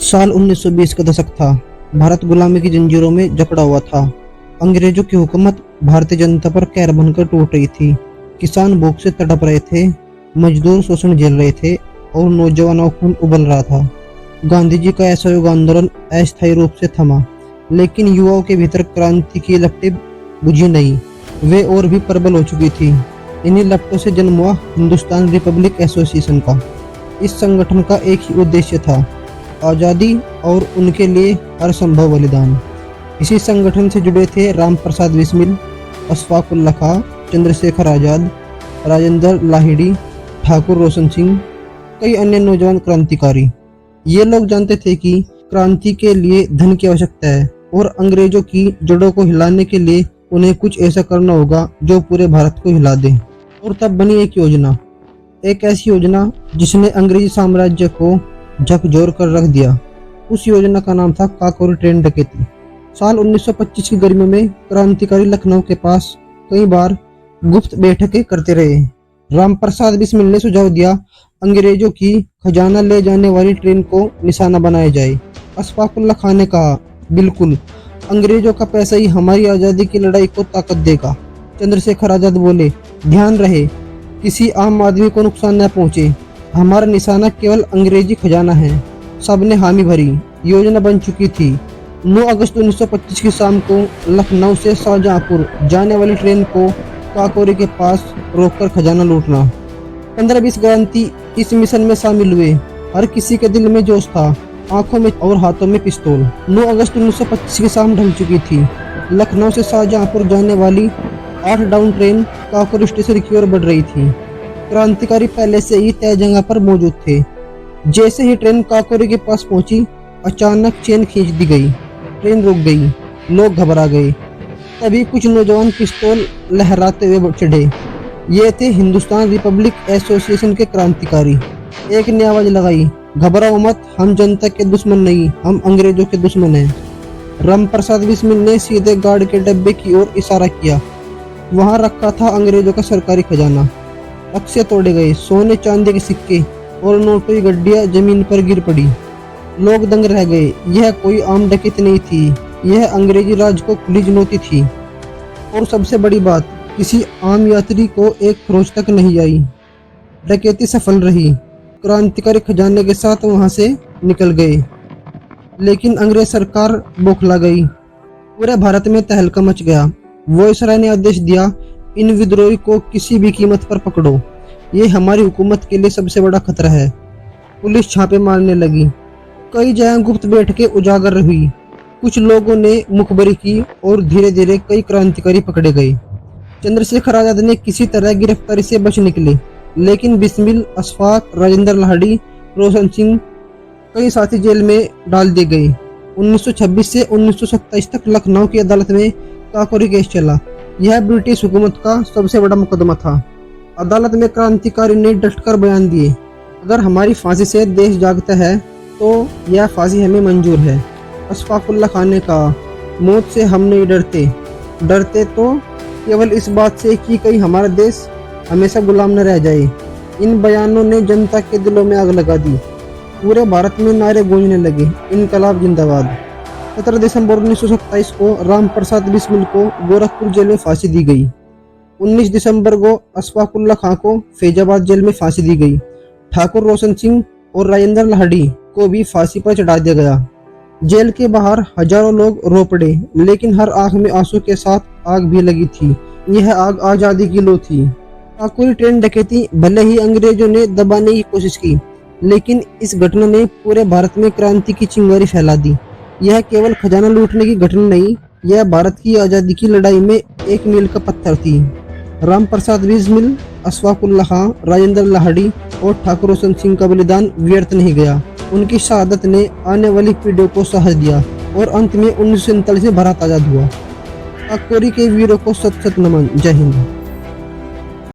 साल 1920 का दशक था। भारत गुलामी की जंजीरों में जकड़ा हुआ था। अंग्रेजों की हुकूमत भारतीय जनता पर कहर बनकर टूट रही थी। किसान भूख से तड़प रहे थे, मजदूर शोषण झेल रहे थे और नौजवानों का खून उबल रहा था। गांधी जी का असहयोग आंदोलन अस्थायी रूप से थमा, लेकिन युवाओं के भीतर क्रांति की लपटें बुझी नहीं, वे और भी प्रबल हो चुकी थी। इन्हीं लपटों से जन्म हुआ हिंदुस्तान रिपब्लिक एसोसिएशन का। इस संगठन का एक ही उद्देश्य था, आज़ादी और उनके लिए हर संभव बलिदान। इसी संगठन से जुड़े थे राम प्रसाद बिस्मिल, अशफाक उल्लाह खां, चंद्रशेखर आज़ाद, राजेंद्र लाहिड़ी, ठाकुर रोशन सिंह, कई अन्य नौजवान क्रांतिकारी। ये लोग जानते थे कि क्रांति के लिए धन की आवश्यकता है और अंग्रेजों की जड़ों को हिलाने के लिए उन्हें कुछ ऐसा करना होगा जो पूरे भारत को हिला दे। और तब बनी एक ऐसी योजना जिसने अंग्रेजी साम्राज्य को झकझोर कर रख दिया। उस योजना का नाम था काकोरी ट्रेन डकैती। साल 1925 की गर्मियों में क्रांतिकारी लखनऊ के पास कई बार गुप्त बैठकें करते रहे। रामप्रसाद बिस्मिल ने सुझाव दिया, अंग्रेजों की खजाना ले जाने वाली ट्रेन को निशाना बनाया जाए। अशफाक उल्लाह खां ने कहा, बिल्कुल, अंग्रेजों का पैसा ही हमारी आज़ादी की लड़ाई को ताकत देगा। चंद्रशेखर आज़ाद बोले, ध्यान रहे, किसी आम आदमी को नुकसान न पहुंचे, हमारा निशाना केवल अंग्रेजी खजाना है। सबने हामी भरी। योजना बन चुकी थी। 9 अगस्त 1925 की शाम को लखनऊ से शाहजहांपुर जाने वाली ट्रेन को काकोरी के पास रोककर खजाना लूटना। 15-20 क्रांति इस मिशन में शामिल हुए। हर किसी के दिल में जोश था, आंखों में और हाथों में पिस्तौल। 9 अगस्त 1925 की शाम ढल चुकी थी। लखनऊ से शाहजहांपुर जाने वाली 8 डाउन ट्रेन काकोरी स्टेशन की ओर बढ़ रही थी। क्रांतिकारी पहले से ही तय जगह पर मौजूद थे। जैसे ही ट्रेन काकोरी के पास पहुंची, अचानक चेन खींच दी गई। ट्रेन रुक गई। लोग घबरा गए। तभी कुछ नौजवान पिस्तौल लहराते हुए चढ़े। ये थे हिंदुस्तान रिपब्लिक एसोसिएशन के क्रांतिकारी। एक ने आवाज लगाई, घबराओ मत, हम जनता के दुश्मन नहीं, हम अंग्रेजों के दुश्मन हैं। रामप्रसाद बिस्मिल ने सीधे गार्ड के डब्बे की ओर इशारा किया। वहां रखा था अंग्रेजों का सरकारी खजाना। अक्से तोड़े गए, सोने चांदी के सिक्के और नोटों की गड्डियां जमीन पर गिर पड़ी। लोग दंग रह गए। यह कोई आम डकैती नहीं थी, यह अंग्रेजी राज को खुली चुनौती थी। और सबसे बड़ी बात, किसी आम यात्री को एक खरोच तक नहीं आई। डकैती सफल रही। क्रांतिकारी खजाने के साथ वहां से निकल गए, लेकिन अंग्रेज सरकार बौखला गई। पूरे भारत में तहलका मच गया। वायसराय ने आदेश दिया, इन विद्रोही को किसी भी कीमत पर पकड़ो, ये हमारी हुकूमत के लिए सबसे बड़ा खतरा है। पुलिस छापे मारने लगी। कई जगह गुप्त बैठकें उजागर हुई। कुछ लोगों ने मुखबरी की और धीरे धीरे कई क्रांतिकारी पकड़े गए। चंद्रशेखर आजाद ने किसी तरह गिरफ्तारी से बच निकले, लेकिन बिस्मिल, अशफाक, राजेंद्र लाहिड़ी, रोशन सिंह, कई साथी जेल में डाल दिए गए। 1926 से 1927 तक लखनऊ की अदालत में काकोरी केस चला। यह ब्रिटिश हुकूमत का सबसे बड़ा मुकदमा था। अदालत में क्रांतिकारी ने डटकर बयान दिए, अगर हमारी फांसी से देश जागता है तो यह फांसी हमें मंजूर है। अशफाक उल्लाह खां ने कहा, मौत से हम नहीं डरते तो केवल इस बात से कि कहीं हमारा देश हमेशा गुलाम न रह जाए। इन बयानों ने जनता के दिलों में आग लगा दी। पूरे भारत में नारे गूंजने लगे, इनकलाब जिंदाबाद। 17 दिसंबर 1927 को रामप्रसाद बिस्मिल को गोरखपुर जेल में फांसी दी गई। 19 दिसंबर को अशफाक उल्लाह खां को फैजाबाद जेल में फांसी दी गई। ठाकुर रोशन सिंह और राजेंद्र लाहिड़ी को भी फांसी पर चढ़ा दिया गया। जेल के बाहर हजारों लोग रो पड़े, लेकिन हर आंख में आंसू के साथ आग भी लगी थी। यह आग आजादी की लो थी। काकोरी ट्रेन डकैती भले ही अंग्रेजों ने दबाने की कोशिश की, लेकिन इस घटना ने पूरे भारत में क्रांति की चिंगारी फैला दी। यह केवल खजाना लूटने की घटना नहीं, यह भारत की आज़ादी की लड़ाई में एक मील का पत्थर थी। रामप्रसाद बिस्मिल, अशफाक उल्लाह खां, राजेंद्र लाहिड़ी और ठाकुर रोशन सिंह का बलिदान व्यर्थ नहीं गया। उनकी शहादत ने आने वाली पीढ़ियों को साहस दिया और अंत में 1947 में भारत आजाद हुआ। काकोरी के वीरों को सत सत नमन। जय हिंद।